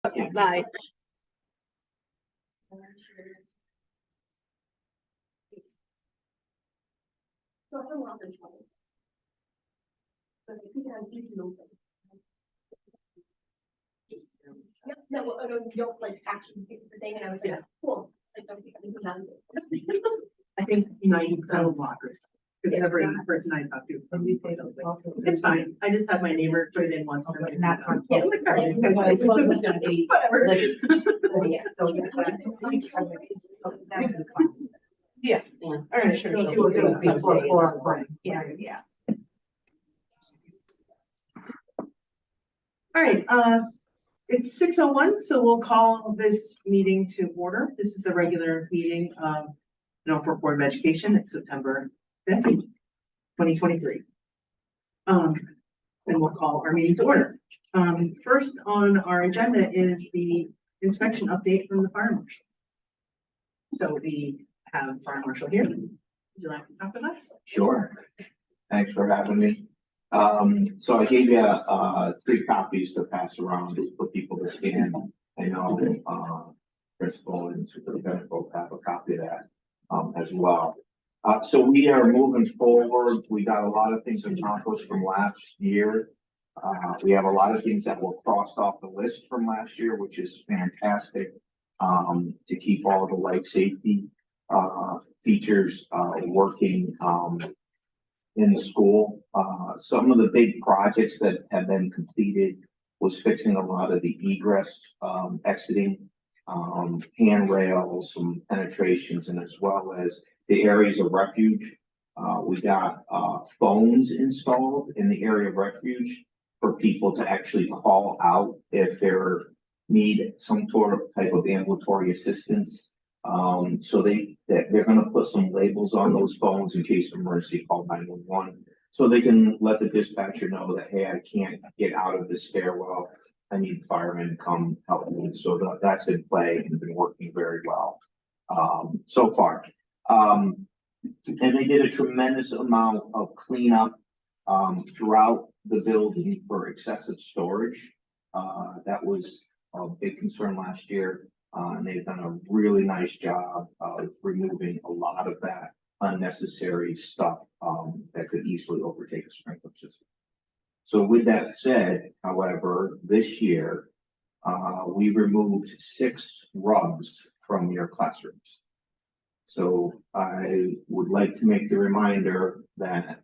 Okay, bye. Yep, no, don't like actually pick the thing, and I was like, cool. It's like, okay, I think I'm done. I think, you know, you've got a blockers. Because every person I talk to. It's fine. I just have my neighbor put it in once. And I'm like, not on. Yeah, like, sorry, because I suppose it's gonna be, Whatever. like, yeah, so, Yeah. All right, sure. so she will do it before Yeah. Yeah. All right, it's 6:01, so we'll call this meeting to order. This is the regular meeting of Norfolk Board of Education. It's September 5th, 2023. And we'll call our meeting to order. First on our agenda is the inspection update from the fire marshal. So we have fire marshal here. Would you like to talk with us? Sure. Thanks for having me. So I gave you 3 copies to pass around for people to scan. I know principal and superintendent both have a copy of that as well. So we are moving forward. We got a lot of things accomplished from last year. We have a lot of things that were crossed off the list from last year, which is fantastic to keep all the life safety features working in the school. Some of the big projects that have been completed was fixing a lot of the egress exiting handrails, some penetrations, and as well as the areas of refuge. We got phones installed in the area of refuge for people to actually call out if they need some sort of type of ambulatory assistance. So they're going to put some labels on those phones in case of emergency, call 911, so they can let the dispatcher know that, hey, I can't get out of this stairwell. I need the firemen to come help me. So that's in play and been working very well so far. And they did a tremendous amount of cleanup throughout the building for excessive storage. That was a big concern last year. And they've done a really nice job of removing a lot of that unnecessary stuff that could easily overtake a sprinkler system. So with that said, however, this year, we removed 6 rugs from your classrooms. So I would like to make the reminder that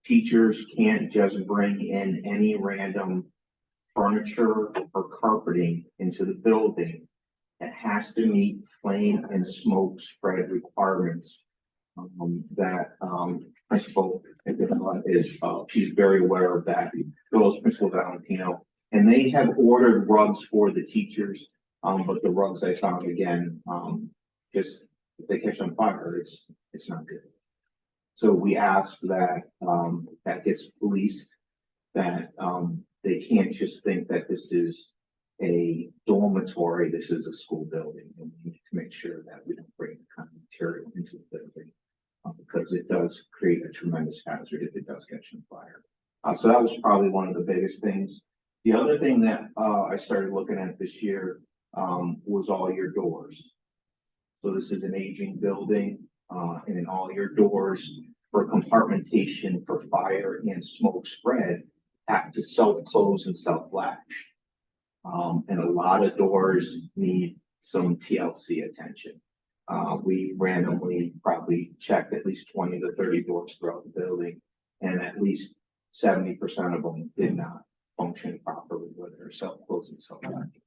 teachers can't just bring in any random furniture or carpeting into the building. It has to meet flame and smoke spread requirements that principal is, she's very aware of that. Girls, Principal Valentino, and they have ordered rugs for the teachers, but the rugs I found again, just if they catch on fire, it's not good. So we ask that that gets policed, that they can't just think that this is a dormitory, this is a school building, and we need to make sure that we don't bring the kind of material into the building because it does create a tremendous hazard if it does catch on fire. So that was probably one of the biggest things. The other thing that I started looking at this year was all your doors. So this is an aging building, and all your doors for compartmentation for fire and smoke spread have to self-close and self-latch. And a lot of doors need some TLC attention. We randomly probably checked at least 20 to 30 doors throughout the building, and at least 70% of them did not function properly with their self-closing self-latch.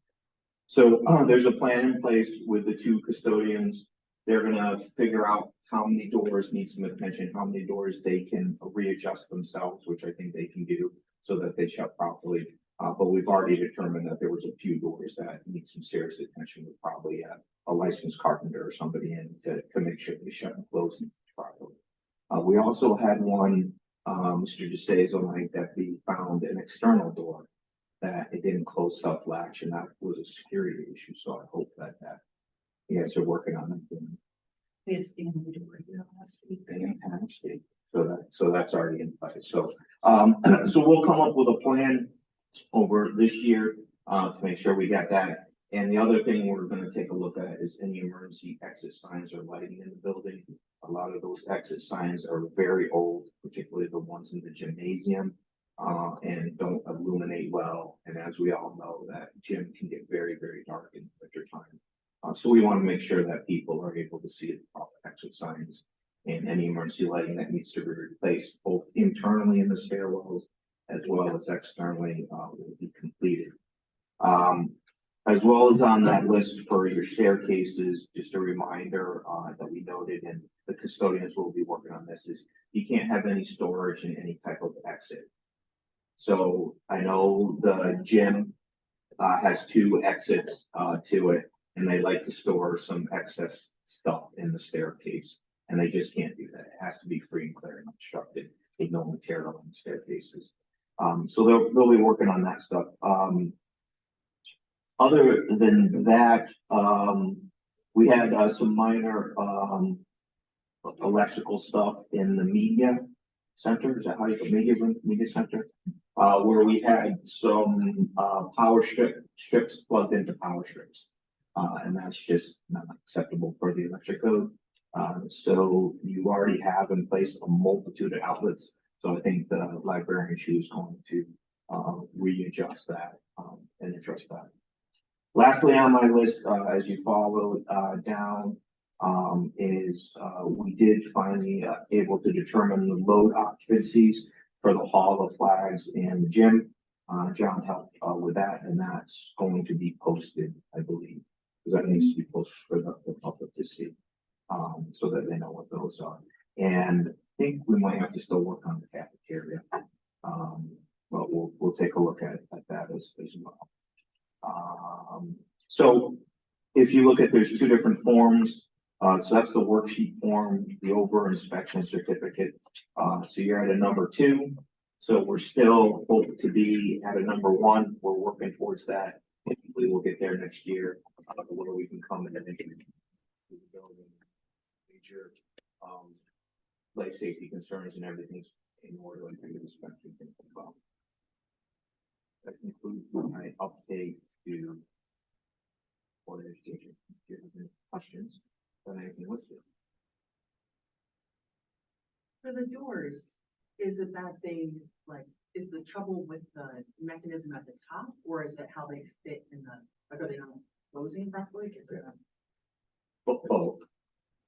So there's a plan in place with the 2 custodians. They're gonna figure out how many doors need some attention, how many doors they can readjust themselves, which I think they can do so that they shut properly. But we've already determined that there was a few doors that need some serious attention. We'll probably have a licensed carpenter or somebody in to make sure they shut and close properly. We also had one, Mr. DeStazo, my deputy, found an external door that it didn't close self-latch, and that was a security issue. So I hope that you guys are working on that. We had Stan in the door here last week. Fantastic. So that's already in place. So so we'll come up with a plan over this year to make sure we got that And the other thing we're gonna take a look at is any emergency exit signs or lighting in the building. A lot of those exit signs are very old, particularly the ones in the gymnasium, and don't illuminate well. And as we all know, that gym can get very, very dark in the winter time. So we want to make sure that people are able to see the proper exit signs, and any emergency lighting that needs to be replaced, both internally in the stairwells as well as externally, will be completed. As well as on that list for your staircases, just a reminder that we noted, and the custodians will be working on this, is you can't have any storage in any type of exit. So I know the gym has 2 exits to it, and they like to store some excess stuff in the staircase, and they just can't do that. It has to be free and clear and obstructed with no material in the staircases. So they'll be working on that stuff. Other than that, we had some minor electrical stuff in the media center. Is that how you call it? Media center? Where we had some power strips plugged into power strips. And that's just not acceptable for the electric code. So you already have in place a multitude of outlets. So I think the librarian, she was going to readjust that and address that. Lastly on my list, as you follow down, is we did finally able to determine the load occupancies for the Hall of Flags and the gym. John helped with that, and that's going to be posted, I believe, because that needs to be posted for the public to see, so that they know what those are. And I think we might have to still work on the cafeteria, but we'll take a look at that as well. So if you look at, there's 2 different forms. So that's the worksheet form, the over inspection certificate. So you're at a number 2. So we're still hoping to be at a number 1. We're working towards that. Hopefully we'll get there next year, where we can come in and major life safety concerns and everything's in order and the inspection thing as well. That concludes my update to Board of Education. Do you have any questions on anything listed? For the doors, is it that they like, is the trouble with the mechanism at the top, or is it how they fit in the, like, are they not closing properly? Is it Both.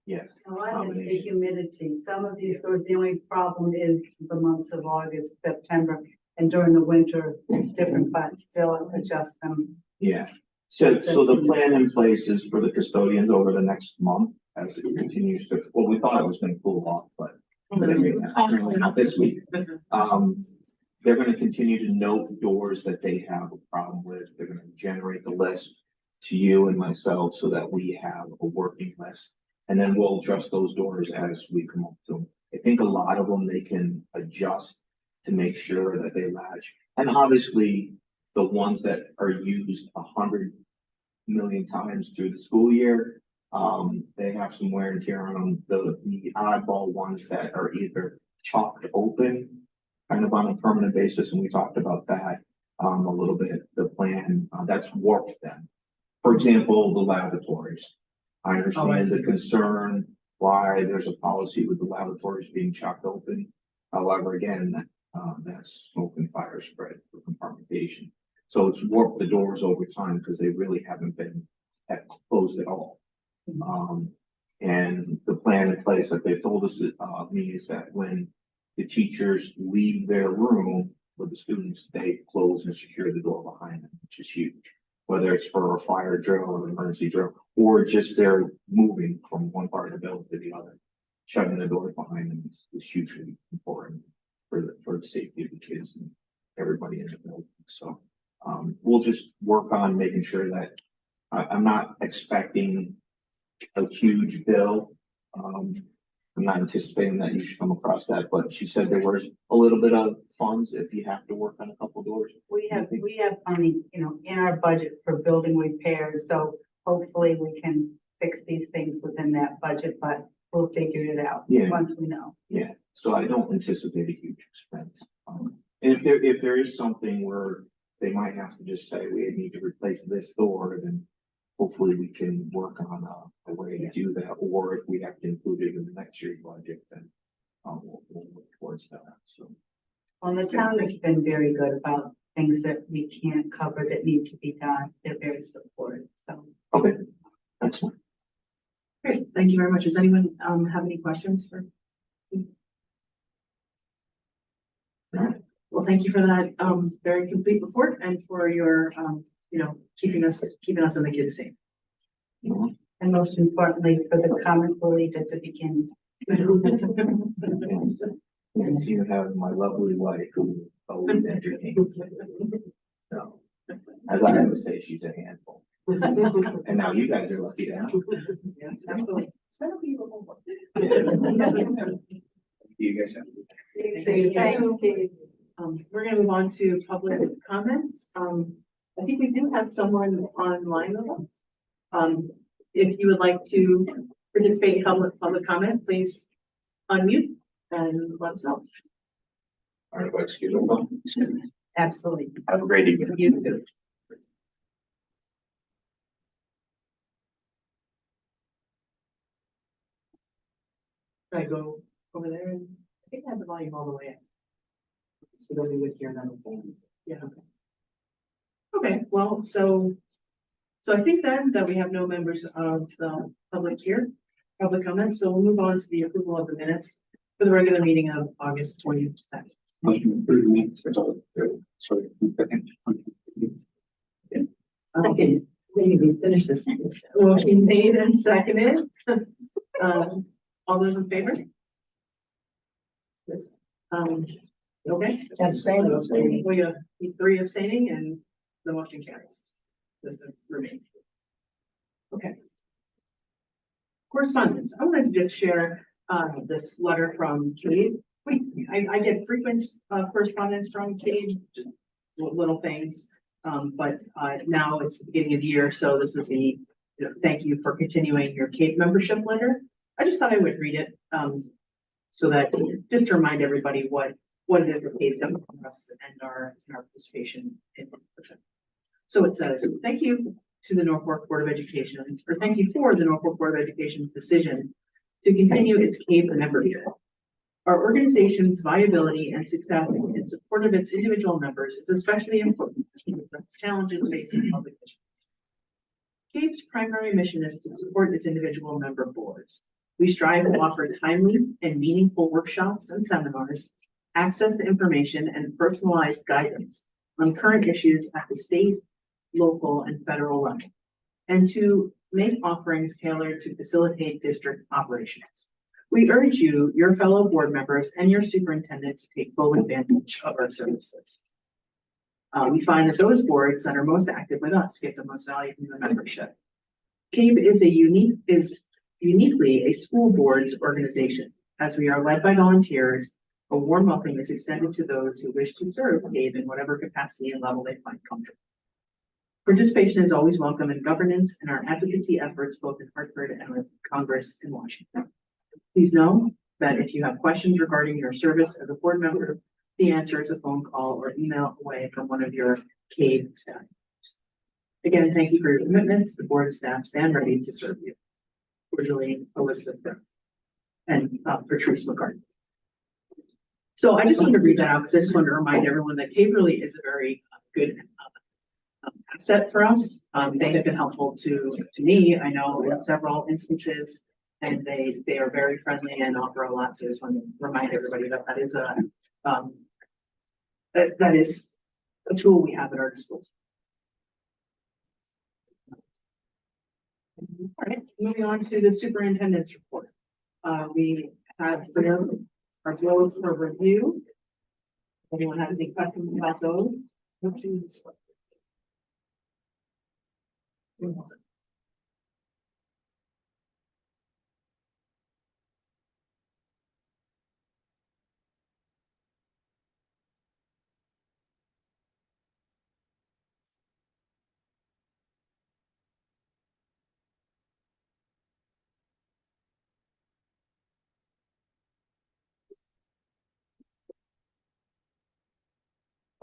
Yes. A lot of it's the Combination. humidity. Some of these stores, the only problem is the months of August, September, and during the winter, it's different, but they'll adjust them. Yeah. So the plan in place is for the custodians over the next month as it continues to, well, we thought it was going to cool off, but apparently not this week. They're going to continue to note doors that they have a problem with. They're going to generate the list to you and myself so that we have a working list. And then we'll adjust those doors as we come up to them. I think a lot of them they can adjust to make sure that they latch. And obviously the ones that are used 100 million times through the school year, they have some wear and tear on them. The oddball ones that are either chalked open kind of on a permanent basis, and we talked about that a little bit, the plan that's warped them. For example, the lavatories. I understand the concern why there's a policy with the lavatories being chalked open. However, again, that's smoke and fire spread for compartmentation. So it's warped the doors over time because they really haven't been closed at all. And the plan in place that they've told us is that when the teachers leave their room with the students, they close and secure the door behind them, which is huge. Whether it's for a fire drill or an emergency drill, or just they're moving from one part of the building to the other, shutting the doors behind them is hugely important for the safety of the kids and everybody in the building. So we'll just work on making sure that I'm not expecting a huge bill. I'm not anticipating that you should come across that, but she said there was a little bit of funds if you have to work on a couple doors. We have money, in our budget for building repairs, so hopefully we can fix these things within that budget, but we'll figure it out once we know. Yeah, so I don't anticipate a huge expense. And if there is something where they might have to just say we need to replace this door, then hopefully we can work on a way to do that, or if we have to include it in the next year's budget, then we'll look towards that, so. Well, the town has been very good about things that we can't cover that need to be done. They're very supportive, so. Okay, excellent. Great, thank you very much. Does anyone have any questions for? Well, thank you for that very complete report and for your keeping us and the kids safe. And most importantly, for the comic relief at the beginning. Yes, you have my lovely wife who always entertains. So, as I always say, she's a handful. And now you guys are lucky to have her. Yeah, absolutely. You guys have. We're gonna move on to public comments. I think we do have someone online with us. If you would like to participate in public comment, please unmute and let us know. All right, well, excuse me. Absolutely. Have a great evening. You too. Should I go over there and I think I have the volume all the way up. So that we would hear them. Yeah, okay. Okay, well, so I think then that we have no members of the public here, public comments, so we'll move on to the approval of the minutes for the regular meeting of August 22nd. Second, maybe finish the sentence. Motion made and seconded. All those in favor? Yes. Okay. Abstaining. We have 3 abstaining and the motion carries. This remains. Okay. Correspondence. I wanted to just share this letter from Kate. I get frequent correspondence from Kate, just little things. But now it's the beginning of the year, so this is the thank you for continuing your Kate membership letter. I just thought I would read it so that just to remind everybody what it is that Kate done for us and our participation in membership. So it says, thank you to the Norfolk Board of Education, or thank you for the Norfolk Board of Education's decision to continue its CAPE membership. Our organization's viability and success in support of its individual members is especially important with the challenges facing public education. CAPE's primary mission is to support its individual member boards. We strive to offer timely and meaningful workshops and seminars, access to information, and personalized guidance on current issues at the state, local, and federal level, and to make offerings tailored to facilitate district operations. We urge you, your fellow board members, and your superintendent to take full advantage of our services. We find that those boards that are most active with us get the most value from the membership. CAPE is uniquely a school board's organization. As we are led by volunteers, a warm welcome is extended to those who wish to serve CAPE in whatever capacity and level they find comfortable. Participation is always welcome in governance and our advocacy efforts both in Hartford and with Congress in Washington. Please know that if you have questions regarding your service as a board member, the answer is a phone call or email away from one of your CAPE staff members. Again, thank you for your commitments. The board of staff stand ready to serve you. Cordially, Elizabeth Burke and Patrice McCartney. So I just wanted to read that out because I just wanted to remind everyone that CAPE really is a very good asset for us. They have been helpful to me. I know in several instances, and they are very friendly and offer a lot. So I just want to remind everybody that that is a tool we have at our disposal. All right, moving on to the superintendent's report. We have our goals for review. Anyone have any questions about those?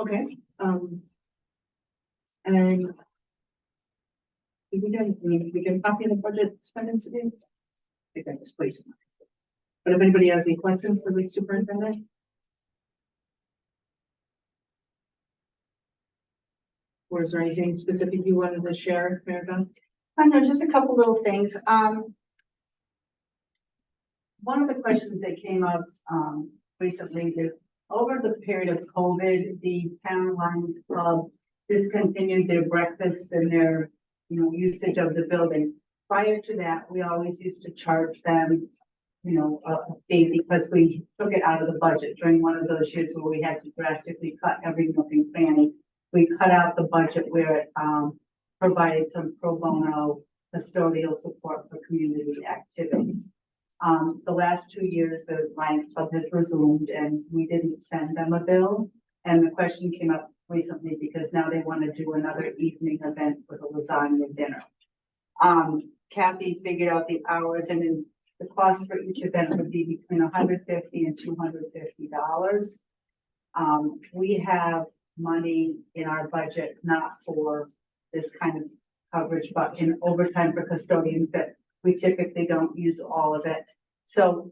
Okay, and Did we get a copy of the budget spending today? I think I misplaced it. But if anybody has any questions for the superintendent? Or is there anything specific you wanted to share, Mary? I know, just a couple little things. One of the questions that came up, recently is over the period of COVID, the Town Lions Club discontinued their breakfasts and their, usage of the building. Prior to that, we always used to charge them, a fee because we took it out of the budget during one of those years where we had to drastically cut every nook and cranny. We cut out the budget where it, provided some pro bono custodial support for community activities. The last 2 years, the Lions Club has resumed and we didn't send them a bill. And the question came up recently because now they want to do another evening event with a lasagna dinner. Kathy figured out the hours and then the cost for each event would be between $150 and $250. We have money in our budget, not for this kind of coverage, but in overtime for custodians that we typically don't use all of it. So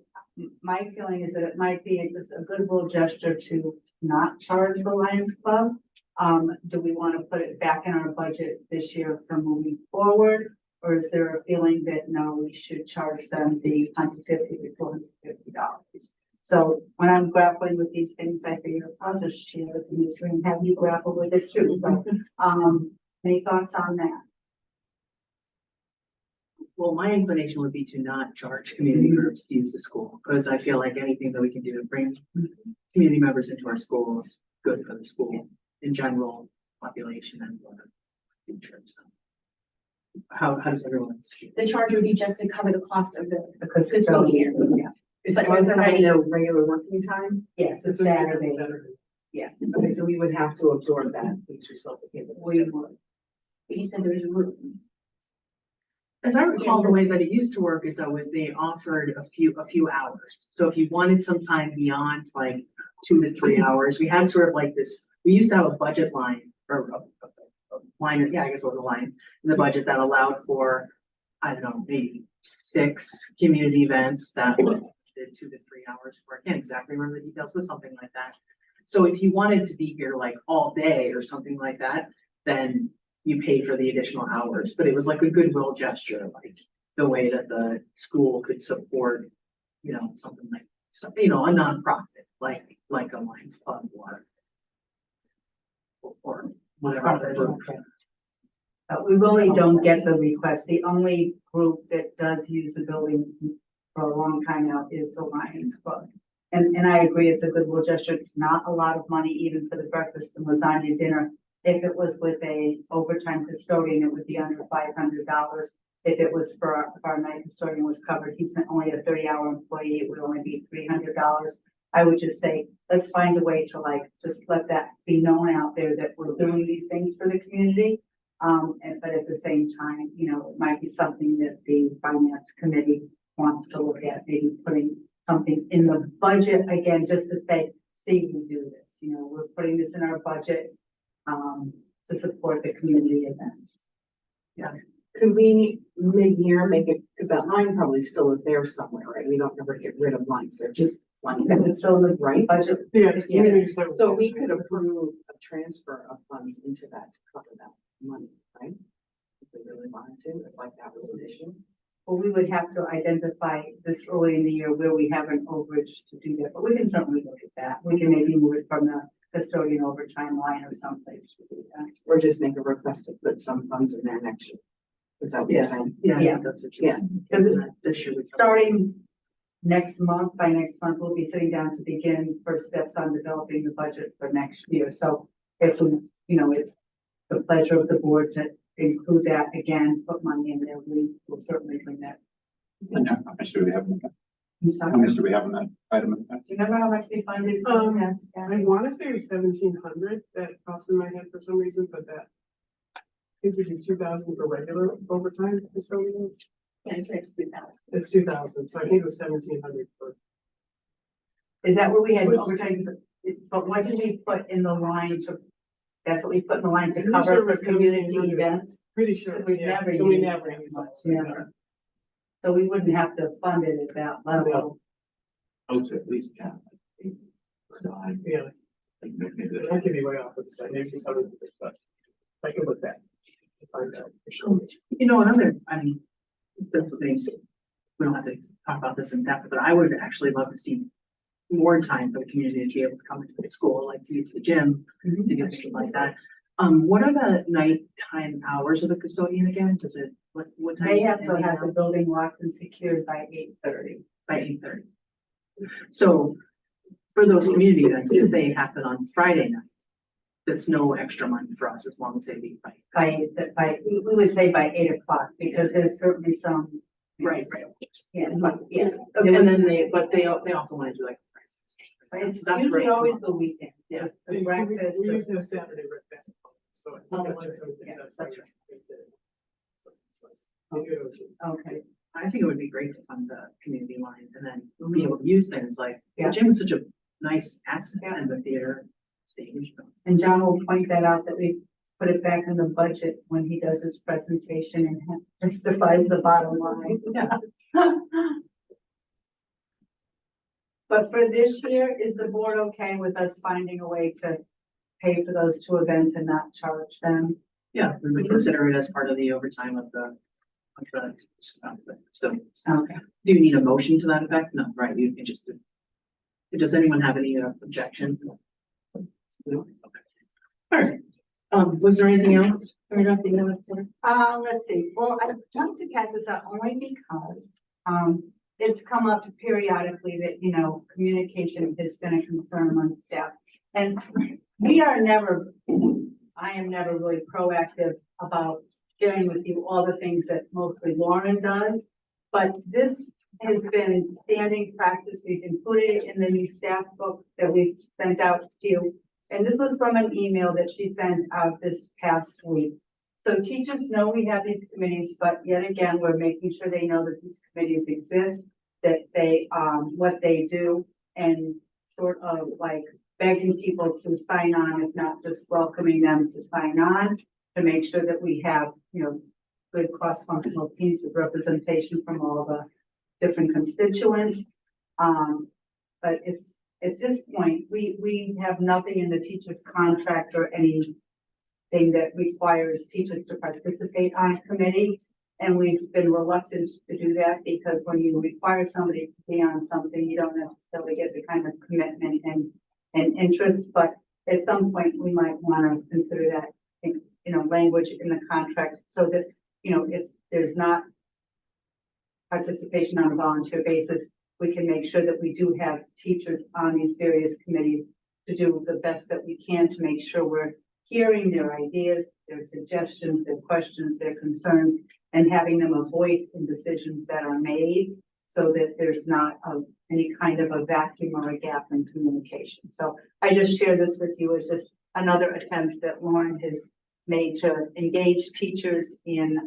my feeling is that it might be just a goodwill gesture to not charge the Lions Club. Do we want to put it back in our budget this year for moving forward? Or is there a feeling that no, we should charge them the $150 to $250? So when I'm grappling with these things, I figure I'll just share with you and have you grapple with it too. So, any thoughts on that? Well, my inclination would be to not charge community groups to use the school, because I feel like anything that we can do to bring community members into our school is good for the school in general, population and future. So how does everyone see? The charge would be just to cover the cost of the Because fiscal year. Yeah. It's But there's already- their regular working time. Yes, it's So we have Saturday. Saturday. Yeah. Okay, so we would have to absorb that, which we still have to pay the. We would. But you said there was room. As I recall, the way that it used to work is that they offered a few hours. So if you wanted some time beyond like 2 to 3 hours, we had sort of like this, we used to have a budget line or a line, yeah, I guess it was a line in the budget that allowed for, I don't know, maybe 6 community events that did 2 to 3 hours for, I can't exactly remember the details, but something like that. So if you wanted to be here like all day or something like that, then you paid for the additional hours, but it was like a goodwill gesture, like the way that the school could support, something like, a nonprofit, like a Lions Club or whatever. We really don't get the request. The only group that does use the building for a long time now is the Lions Club. And I agree, it's a goodwill gesture. It's not a lot of money even for the breakfast and lasagna dinner. If it was with a overtime custodian, it would be under $500. If it was if our night custodian was covered, he's only a 30-hour employee, it would only be $300. I would just say, let's find a way to just let that be known out there that we're doing these things for the community. But at the same time, it might be something that the finance committee wants to look at, maybe putting something in the budget again, just to say, see, we do this, we're putting this in our budget to support the community events. Yeah. Could we mid-year make it, because that line probably still is there somewhere, right? We don't ever get rid of lines, they're just like that. It's still in the Right. budget. Yeah, Yeah. so we could approve a transfer of funds into that to cover that money, right? If we really wanted to, if that was an issue. Well, we would have to identify this early in the year where we have an overage to do that, but we can certainly look at that. We can maybe move it from the custodian overtime line or someplace to do that. Or just make a request to put some funds in there next year. Is that what you're saying? Yeah. That's what Yeah. this year. Starting next month, by next month, we'll be sitting down to begin first steps on developing the budget for next year. So if we, it's the pleasure of the board to include that again, put money in there, we will certainly bring that. And how much do we have in that? I'm sorry. How much do we have in that item? Do you remember how much we funded? I want to say it was 1,700. That pops in my head for some reason, but that I think we do 2,000 for regular overtime custodians. Yeah, it's like 3,000. It's 2,000, so I think it was 1,700 for. Is that what we had overtime? But what did we put in the line to That's what we put in the line to I'm cover sure for it's community 1700. events. Pretty sure. We've yeah, never and we used never that use much, it. yeah. So we wouldn't have to fund it at that level. I would say at least half. Side. Yeah, Like, maybe I could be way off with the side, maybe some of the stuff. I can look back. To find out for sure. You know, another, I mean, that's things, we don't have to talk about this in depth, but I would actually love to see more time for the community to be able to come into the school, like to use the gym, to do things like that. What are the nighttime hours of the custodian again? Does it, what time? They is have it to ending have the now? building locked and secured by 8:30. By 8:30. So for those community events, if they happen on Friday night, that's no extra money for us as long as they leave by. We would say by 8 o'clock, because there's certainly some. Right. Yeah, yeah. And then they often want to do like. It's That's usually right. always the weekend. Yeah. The breakfast. We used to have Saturday rec basketball, so I Oh, think that's that's, right. Yeah, that's that's right. Maybe it was- Okay, I think it would be great to fund the community line and then be able to use things like, Yeah. the gym is such a nice asset and the theater stage. and John will point that out, that we put it back in the budget when he does his presentation and justifies the bottom line. Yeah. But for this year, is the board okay with us finding a way to pay for those two events and not charge them? Yeah, we would consider it as part of the overtime of the. So, Okay. do you need a motion to that effect? No, right, you can just do. Does anyone have any objection? No? Okay. All right, was there anything else? Let's see, well, I want to pass this out only because, it's come up periodically that, you know, communication has been a concern among staff. And we are never, I am never really proactive about sharing with you all the things that mostly Lauren does. But this has been standing practice. We've included it in the new staff book that we've sent out to you. And this was from an email that she sent out this past week. So teachers know we have these committees, but yet again, we're making sure they know that these committees exist, that they, what they do, and sort of like begging people to sign on, if not just welcoming them to sign on, to make sure that we have, you know, good cross-functional teams with representation from all the different constituents. But it's, at this point, we have nothing in the teacher's contract or anything that requires teachers to participate on a committee. And we've been reluctant to do that because when you require somebody to be on something, you don't necessarily get the kind of commitment and interest. But at some point, we might want to consider that, you know, language in the contract so that, you know, if there's not participation on a volunteer basis, we can make sure that we do have teachers on these various committees to do the best that we can to make sure we're hearing their ideas, their suggestions, their questions, their concerns, and having them a voice in decisions that are made so that there's not any kind of a vacuum or a gap in communication. So I just share this with you as just another attempt that Lauren has made to engage teachers in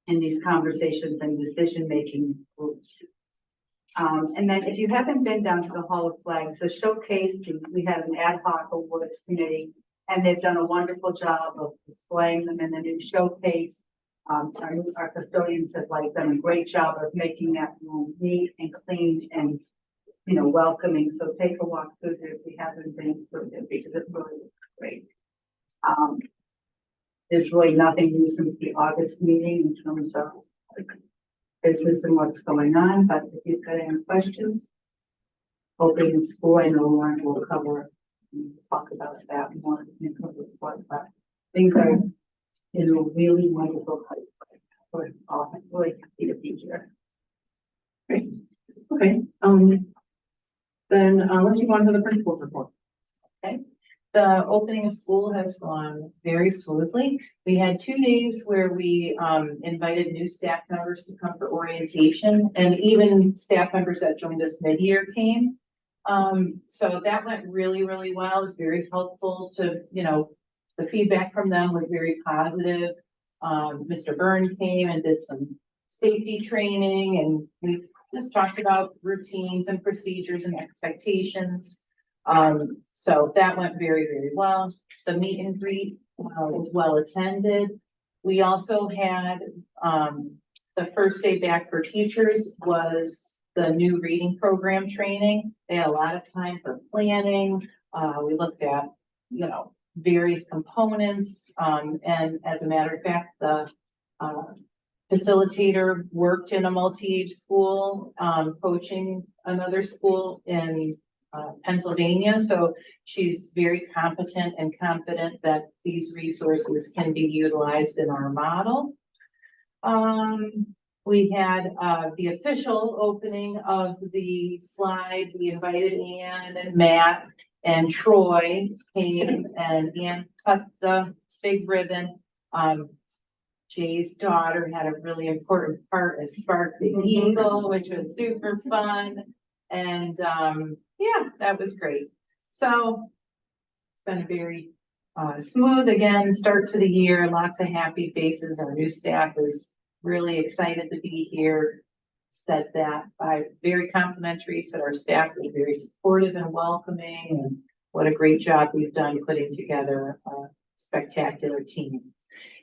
these conversations and decision-making groups. And then if you haven't been down to the Hall of Flags, the showcase, we had an ad hoc awards committee, and they've done a wonderful job of displaying them in the new showcase. Our custodians have done a great job of making that room neat and cleaned and, you know, welcoming. So take a walk through there if you haven't been through there because it really looks great. There's really nothing new since the August meeting in terms of business and what's going on, but if you've got any questions, opening school, I know Lauren will cover, talk about that more in the report, but things are in a really wonderful place. We're all really happy to be here. Great, okay, then let's move on to the principal's report. The opening of school has gone very smoothly. We had 2 days where we invited new staff members to come for orientation, and even staff members that joined us mid-year came. So that went really, really well. It was very helpful to, you know, the feedback from them was very positive. Mr. Byrne came and did some safety training, and we just talked about routines and procedures and expectations. So that went very, very well. The meet and greet was well attended. We also had, the first day back for teachers was the new reading program training. They had a lot of time for planning. We looked at, various components. And as a matter of fact, the facilitator worked in a multi-age school, coaching another school in Pennsylvania. So she's very competent and confident that these resources can be utilized in our model. We had the official opening of the slide. We invited Ann and Matt and Troy came, and Ann cut the big ribbon. Jay's daughter had a really important part as Spark the Eagle, which was super fun. And yeah, that was great. So it's been a very smooth, again, start to the year, lots of happy faces. Our new staff is really excited to be here. Said that by very complimentary, said our staff is very supportive and welcoming, and what a great job we've done putting together a spectacular team.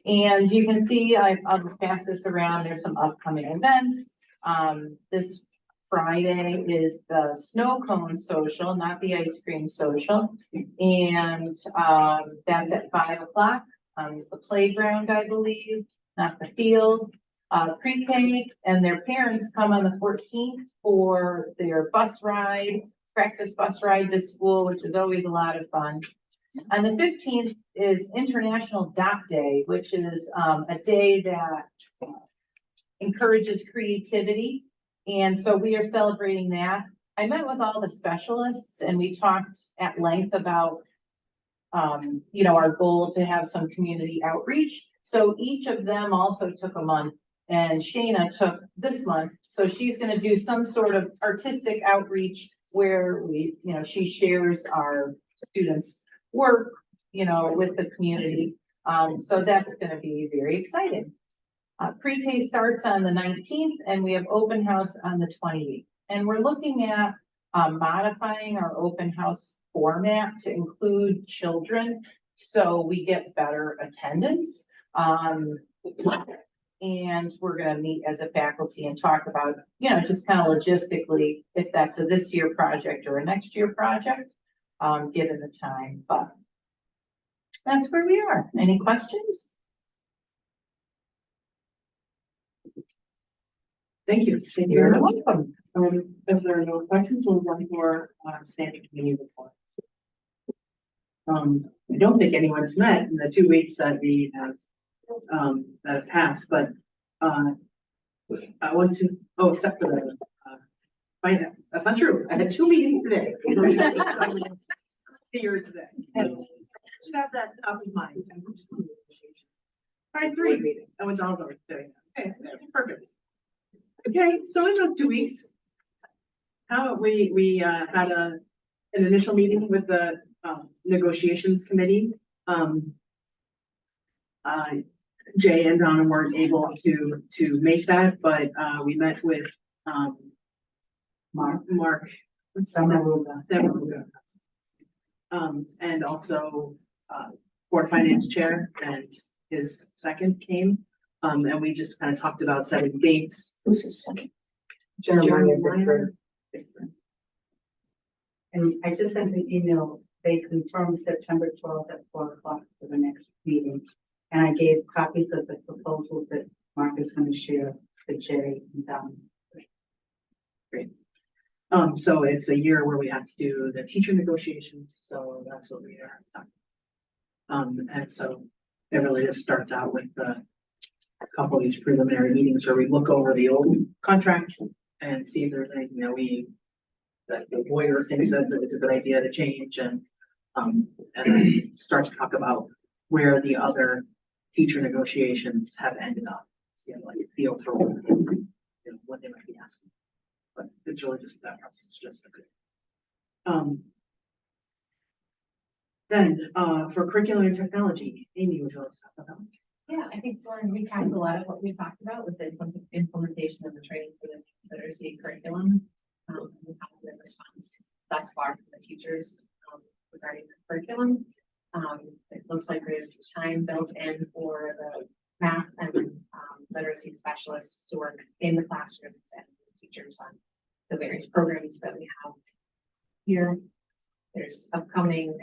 And you can see, I'll just pass this around. There's some upcoming events. This Friday is the snow cone social, not the ice cream social. And that's at 5 o'clock on the playground, I believe, not the field. Pre-K and their parents come on the 14th for their bus ride, practice bus ride to school, which is always a lot of fun. And the 15th is International Dot Day, which is a day that encourages creativity. And so we are celebrating that. I met with all the specialists and we talked at length about, our goal to have some community outreach. So each of them also took a month, and Shayna took this month. So she's going to do some sort of artistic outreach where she shares our students' work, with the community. So that's going to be very exciting. Pre-K starts on the 19th and we have open house on the 28th. And we're looking at modifying our open house format to include children so we get better attendance. And we're going to meet as a faculty and talk about, just kind of logistically, if that's a this year project or a next year project, given the time. But that's where we are. Any questions? Thank you. You're welcome. If there are no questions, we'll run for standing committee reports. I don't think anyone's met in the 2 weeks that we have that have passed, but I want to, except for the that's not true. I had 2 meetings today. Here today. Should have that top of mind. I had 3 meetings. I went to all of them today. Okay, perfect. Okay, so in those 2 weeks, we had an initial meeting with the negotiations committee. Jay and Donna weren't able to make that, but we met with Mark Samaruga. And also Board of Finance Chair and his second came. And we just kind of talked about setting dates. Who's his second? Jeremiah. And I just sent an email. They confirmed September 12th at 4 o'clock for the next meeting. And I gave copies of the proposals that Mark is going to share with Jay and Donna. Great. So it's a year where we have to do the teacher negotiations. So that's what we are talking. And so it really just starts out with a couple of these preliminary meetings where we look over the old contract and see if there's anything that the lawyer thinks that it's a good idea to change, and then starts to talk about where the other teacher negotiations have ended up. So you have like a feel for what they might be asking. But it's really just that process, just then for curriculum and technology, Amy, would you like to talk about that? Yeah, I think Lauren recapped a lot of what we talked about with the implementation of the training for the literacy curriculum, and the positive response thus far from the teachers. regarding the curriculum. It looks like there's time built in for the math and literacy specialists to work in the classrooms and teachers on the various programs that we have here. There's upcoming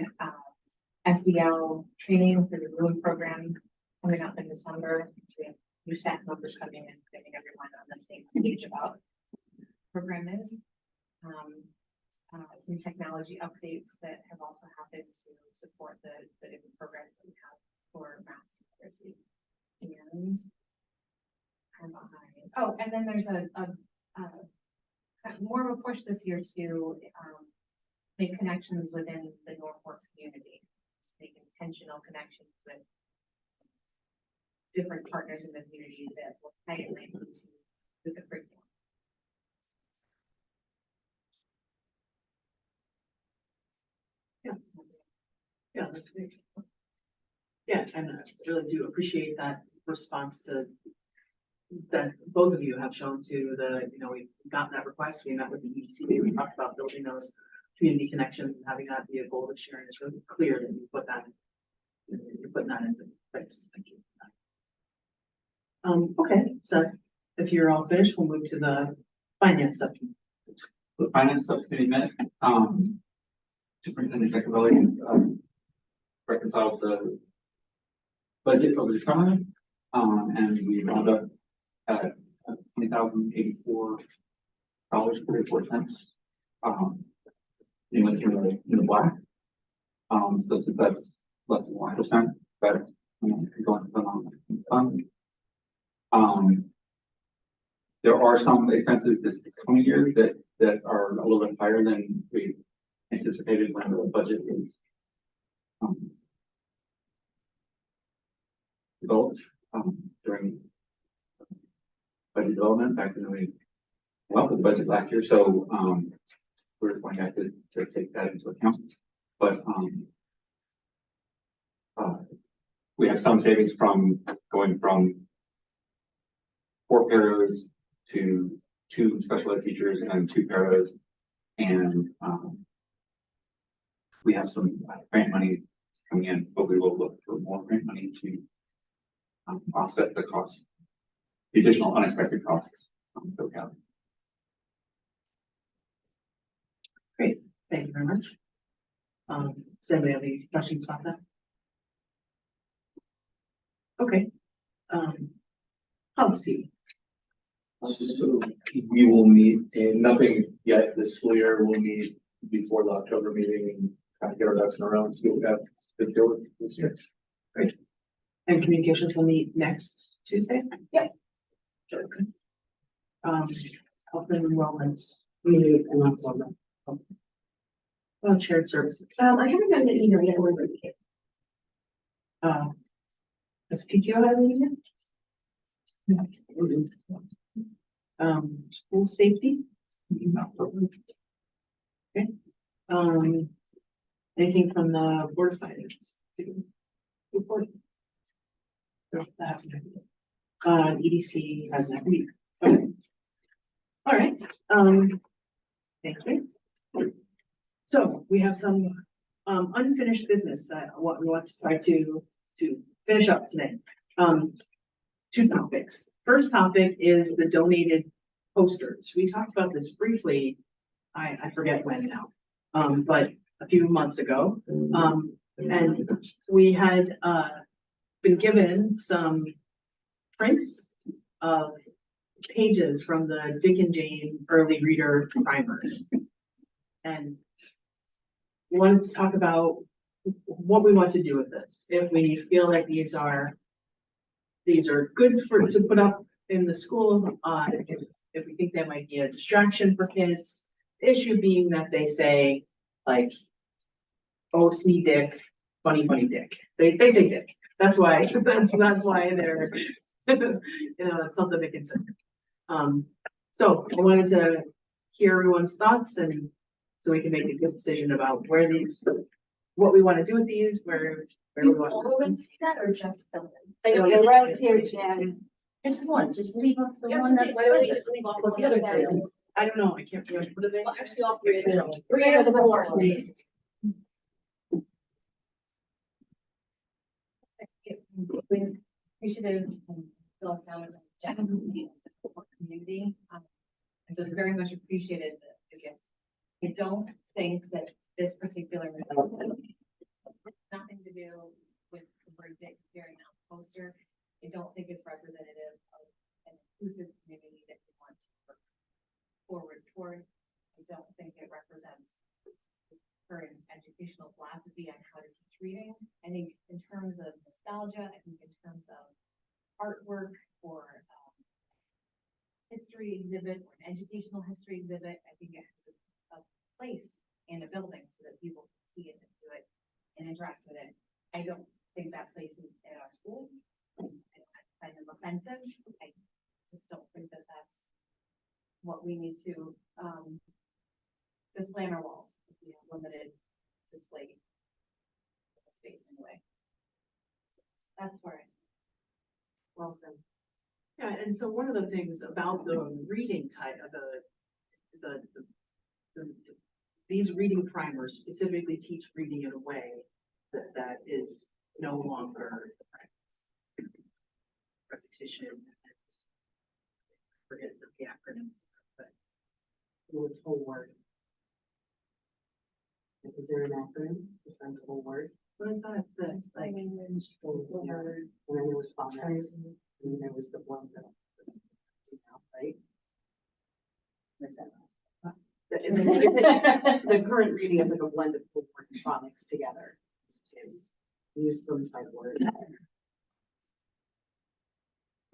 SEL training for the room program coming up in December. So we have new staff members coming in, getting everyone on the same page about what the program is. Some technology updates that have also happened to support the different programs that we have for math literacy. And I'm behind. Oh, and then there's a more of a push this year to make connections within the Norfolk community, to make intentional connections with different partners in the community that will tie it into the curriculum. Yeah, that's great. Yeah, and I really do appreciate that response to that both of you have shown to the, we've gotten that request, we met with the EDC, we talked about building those community connections and having that be a goal this year, and it's really clear that you put that, you're putting that into place. Thank you. Okay, so if you're all finished, we'll move to the finance subcommittee. The finance subcommittee met, Superintendent Jacobelli, reconciled the budget over the summer, and we wound up at $20,084.44, in the black. So since that's less than 1%, but going to the fund. There are some expenses this coming year that are a little bit higher than we anticipated when the budget was developed during budget development back when we went with the budget last year. So we're going to have to take that into account. But we have some savings from going from 4 paras to 2 special ed teachers and 2 paras, and we have some grant money coming in, but we will look for more grant money to offset the cost, the additional unexpected costs that we have. Great, thank you very much. Does anybody have any questions about that? Okay. Policy. So we will meet, and nothing yet this school year. We'll meet before the October meeting and kind of get our ducks in a row and see what we have to deal with this year. Great. And communications will meet next Tuesday? Yep. Sure. Health and enrollments. Meeting in October. Well, shared services. I haven't gotten an email yet. We're ready. Has PTO had a meeting yet? School safety. Okay. Anything from the board's findings? Report. No, that hasn't happened. EDC hasn't happened either. Okay. All right. Thank you. So we have some unfinished business that what we want to try to finish up today. 2 topics. First topic is the donated posters. We talked about this briefly. I forget when now, but a few months ago. And we had been given some prints of pages from the Dick and Jane early reader primers. And we wanted to talk about what we want to do with this. If we feel like these are good to put up in the school, if we think they might be a distraction for kids. The issue being that they say like, "Oh, see Dick, funny Dick." They say Dick. That's why they're it's something to consider. So I wanted to hear everyone's thoughts, and so we can make a good decision about what we want to do with these, where we You want. all of them see that or just some? They're right here, Jen. Just one, just leave off the Yeah, one that's. why don't we just leave off Well, the the other one that three. says- I don't know. I can't remember. What are they? Well, actually, all 3 of them. 3 of the 4 say. with appreciative and fill us down with generosity of the community. I just very much appreciated the gift. I don't think that this particular nothing to do with the birthday appearing on the poster. I don't think it's representative of an inclusive community that we want to work forward toward. I don't think it represents current educational philosophy on how to teach reading. I think in terms of nostalgia, I think in terms of artwork or history exhibit or an educational history exhibit, I think it has a place in a building so that people can see it and do it and interact with it. I don't think that place is at our school. I find them offensive. I just don't think that that's what we need to display on our walls. We have limited display space anyway. That's where I. Well said. Yeah, and so one of the things about the reading type of these reading primers specifically teach reading in a way that is no longer repetition. Forget the acronym, but What's whole word? Is there an acronym besides whole word? what is that? The like Whole word. And then there was phonics, and then there was the one that. Right? What's that? The current reading is like a blend of whole word and phonics together. It's use some sight words.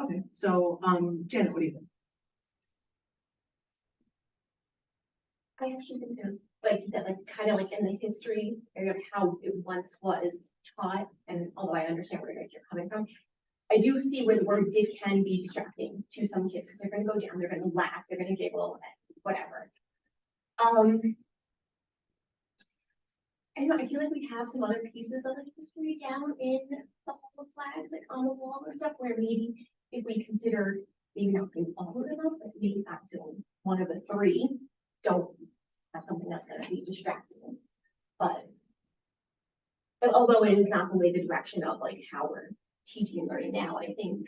okay. So Janet, what do you think? I actually think that, like you said, like kind of like in the history area of how it once was taught, and although I understand where you're coming from, I do see where the word did can be distracting to some kids because they're going to go down, they're going to laugh, they're going to giggle, whatever. I don't know, I feel like we have some other pieces of the history down in the Hall of Flags, like on the wall and stuff, where maybe if we consider maybe not putting all of them up, but maybe that's one of the three, don't have something that's going to be distracting. But although it is not really the direction of like how we're teaching and learning now, I think.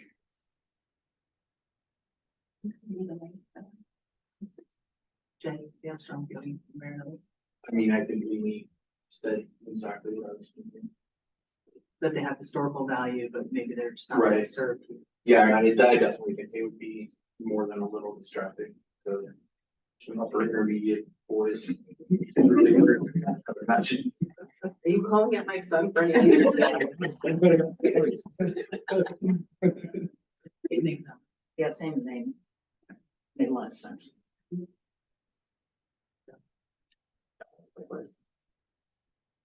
Jenny, you have strong feeling, Marilyn, I mean, I think we said exactly what I was thinking. that they have historical value, but maybe they're just not Right. best served. Yeah, I definitely think they would be more than a little distracting to upper intermediate boys. Imagine. Are you calling out my son for any? Evening, though. Yeah, same as Amy. Made a lot of sense.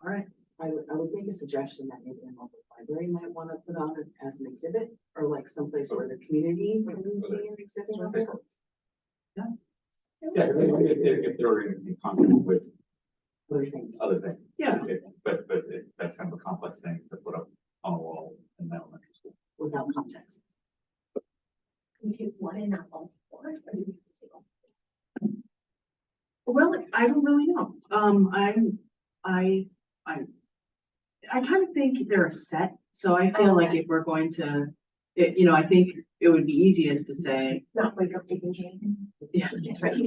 All right. I would make a suggestion that maybe the local library might want to put on it as an exhibit, or like someplace where the community can see an exhibit of it. Yeah, if they're in conflict with Other things. other things. Yeah. But that's kind of a complex thing to put up on a wall in the elementary school. Without context. Can we take one and not all four? Or do we take all? Well, I don't really know. I kind of think they're a set, so I feel like if we're going to, I think it would be easiest to say, Not wake up taking Jane. yeah, That's right. and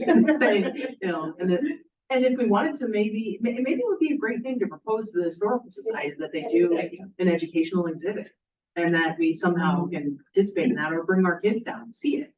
if we wanted to, maybe it would be a great thing to propose to the historical society that they do an educational exhibit. And that we somehow can participate in that or bring our kids down and see it,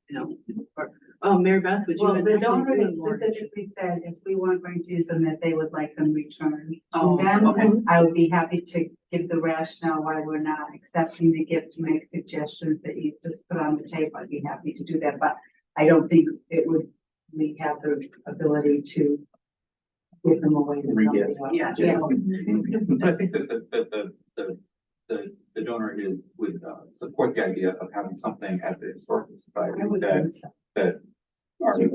or, Mary Beth, would you? Well, the actually donor do had more? specifically said if we weren't going to use them, that they would like them returned to Oh, them. okay. I would be happy to give the rationale why we're not accepting the gift, to make suggestions that you just put on the table. I'd be happy to do that, but I don't think we have the ability to give them away to somebody else. Yeah. I think that the donor would support the idea of having something at the historical society I would that think so. that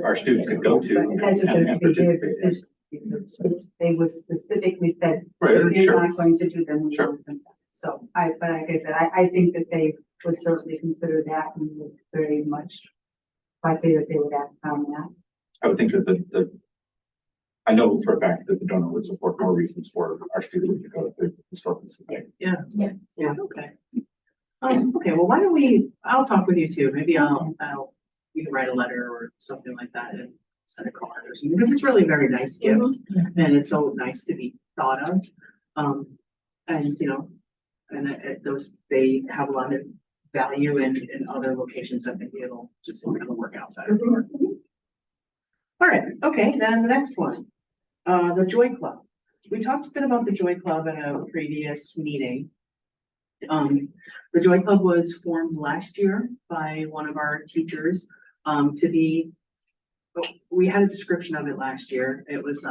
our students could go to But that's just and going to be their participate in. decision. They was specifically said, Right, if you're sure. not going to do them, we Sure. won't. So but like I said, I think that they would certainly consider that and would very much likely that they would act on that. I would think that I know for a fact that the donor would support more reasons for our students to go to the historical society. Yeah. Yeah. Okay. Okay, well, why don't I'll talk with you too. Maybe you can write a letter or something like that and send a card or something, because it's really a very nice gift and it's so nice to be thought of. And they have a lot of value in other locations. I think it'll just kind of work outside of work. All right, okay, then the next one, the Joy Club. We talked a bit about the Joy Club at a previous meeting. The Joy Club was formed last year by one of our teachers, we had a description of it last year. It's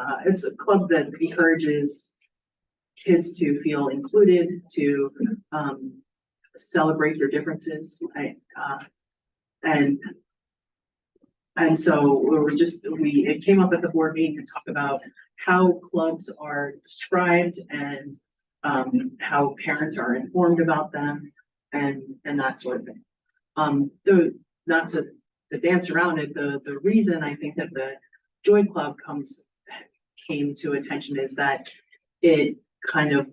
a club that encourages kids to feel included, to, celebrate their differences. And so it came up at the board meeting to talk about how clubs are described and how parents are informed about them and that sort of thing. Not to dance around it, the reason I think that the Joy Club came to attention is that it kind of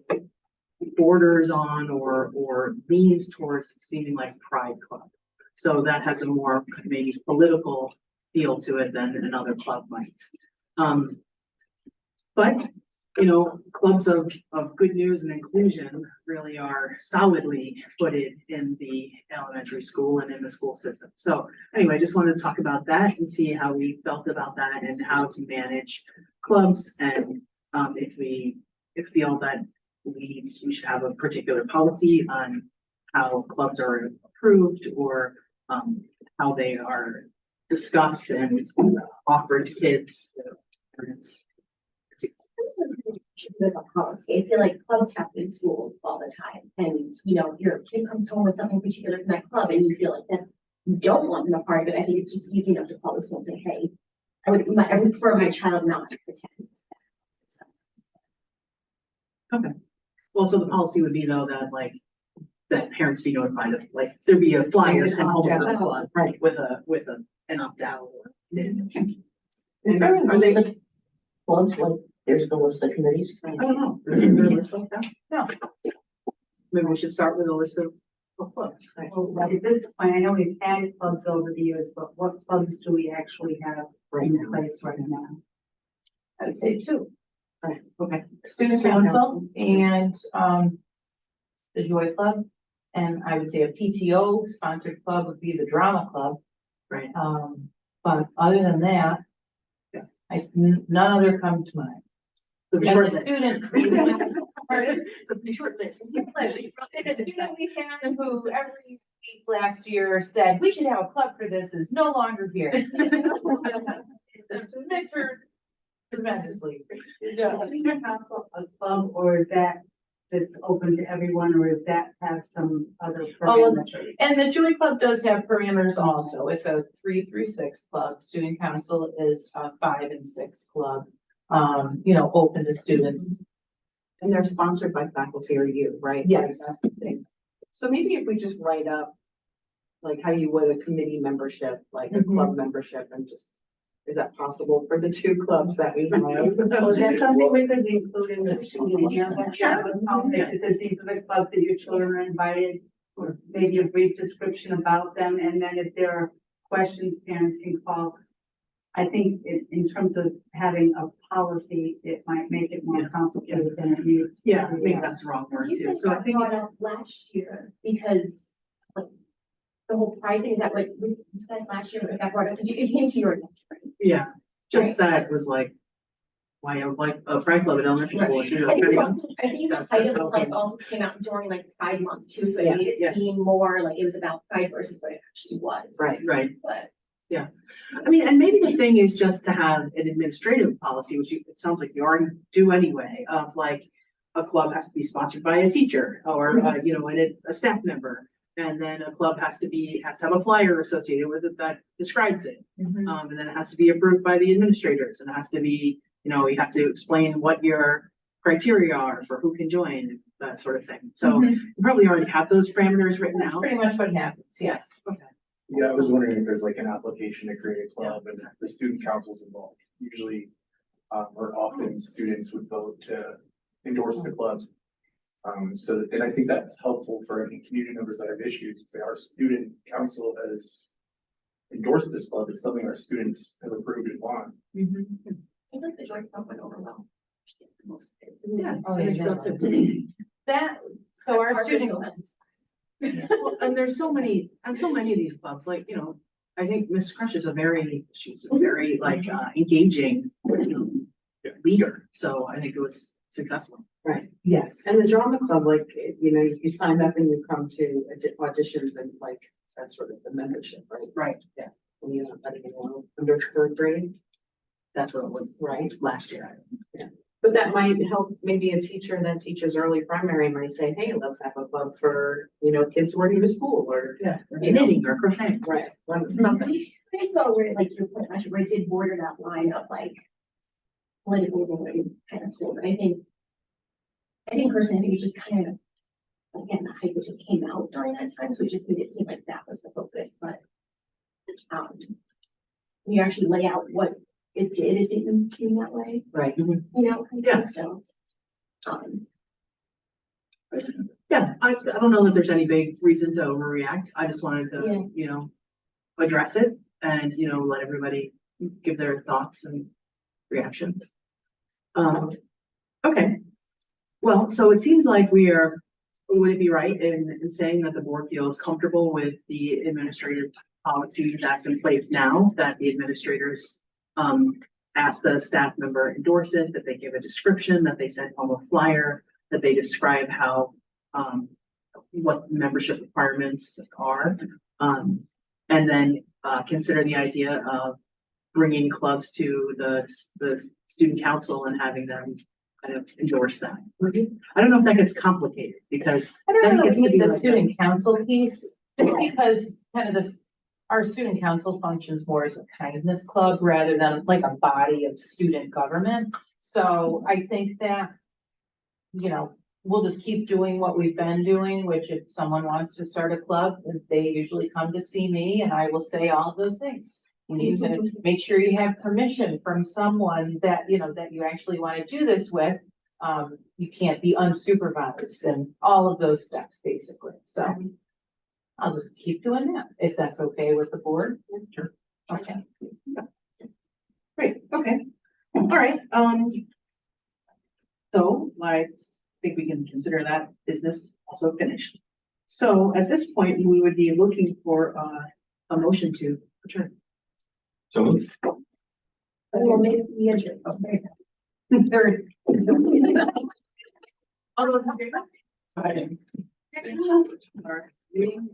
borders on or leans towards seeming like Pride Club. So that has a more maybe political feel to it than another club might. But clubs of good news and inclusion really are solidly footed in the elementary school and in the school system. So anyway, I just wanted to talk about that and see how we felt about that and how to manage clubs, and if we feel that we should have a particular policy on how clubs are approved or how they are discussed and offered to kids. With a policy, I feel like clubs happen in schools all the time, and if your kid comes home with something particular from that club and you feel like that you don't want them a part of it, I think it's just easy enough to call the school and say, hey, I would prefer my child not to pretend. Okay. Well, so the policy would be though that parents be notified of, there be a flyer sent home to the club, right, with an opt-out. Is there a list of clubs, like there's the list of committees? I don't know. Is there a list like that? No. Maybe we should start with a list of clubs. Right? Well, at this point, I know we've had clubs over the years, but what clubs do we actually have in place right now? I would say two. Right. Okay. Student council and the Joy Club. And I would say a PTO sponsored club would be the drama club. Right. But other than that, none other come to mind. So And the short the list. student. It's a pretty short list. The student we had who every week last year said, we should have a club for this, is no longer here. Mr. Tremendously. Is student council a club, or is that's open to everyone, or is that have some other parameters? And the Joy Club does have parameters also. It's a 3 through 6 club. Student council is a 5 and 6 club. Open to students. And they're sponsored by faculty or you, right? Yes. So maybe if we just write up, like how you would a committee membership, like a club membership, and just, is that possible for the 2 clubs that we have? Well, that's something we could include in the student handbook. These are the clubs that your children are invited, or maybe a brief description about them, and then if there are questions, parents can call. I think in terms of having a policy, it might make it more complicated than it needs. Yeah, maybe that's the wrong word You too. guys So I got think brought up last year because like the whole pride thing, is that what we said last year when it got brought up, because it came to your attention. yeah, just Right. that was why a Pride Club at elementary school. I think the height of the club also came out during like Pride Month too, so it made it seem more like it was about Pride versus what it actually was. Right. But I mean, and maybe the thing is just to have an administrative policy, which it sounds like you already do anyway, of a club has to be sponsored by a teacher or, and a staff member. And then a club has to have a flyer associated with it that describes it. And then it has to be approved by the administrators, and it has to be, you have to explain what your criteria are for who can join, that sort of thing. So you probably already have those parameters written That's out. pretty much what happens. Yes. Okay. Yeah, I was wondering if there's like an application to create a club and the student council's involved. Usually, or often students would vote to endorse the club. So, and I think that's helpful for any community members that have issues, say our student council has endorsed this club, it's something our students have approved and want. I feel like the joint club went over well. Most kids. Yeah. Oh, I think yeah. so too. That, so our Parker student, still has- Well, and there's so many of these clubs, like, you know, I think Miss Crush is she's a very like engaging, you know, leader, so I think it was successful. Right. yes. And the drama club, like, you know, you sign up and you come to auditions and like, that's sort of the membership, right? Right, yeah, When you're not letting anyone under third grade, that's what it was right? last year. But that might help, maybe a teacher that teaches early primary might say, hey, let's have a club for, you know, kids who are new to school or, Yeah, You know. knitting or crocheting. right, something. I saw where like you're putting, actually, where it did border that line of like politically related kind of school, but I think personally, I think it just kind of, again, the hype just came out during that time, so it just made it seem like that was the focus, but when you actually lay out what it didn't seem that way, Right. you know, I Yeah. think so. Yeah, I don't know that there's any big reason to overreact, I just wanted Yeah. to, you know, address it and, you know, let everybody give their thoughts and reactions. Okay. Well, so it seems like would it be right in saying that the board feels comfortable with the administrative policy that's in place now, that the administrators ask the staff member endorse it, that they give a description, that they send home a flyer, that they describe how what membership requirements are, and then consider the idea of bringing clubs to the student council and having them kind of endorse that. I don't know if that gets complicated because I don't then it know, gets to be the like student council piece, just because kind of this, our student council functions more as a kindness club rather than like a body of student government. So I think that, you know, we'll just keep doing what we've been doing, which if someone wants to start a club, they usually come to see me and I will say all of those things. You need to make sure you have permission from someone that, you know, that you actually want to do this with. You can't be unsupervised and all of those steps, basically. So I'll just keep doing that, if that's okay with the board. Sure. Okay. Great, okay, all right, so I think we can consider that business also finished. So at this point, we would be looking for a motion to adjourn. So Well, maybe we adjourn. Okay. Third. All those in favor? I Our meeting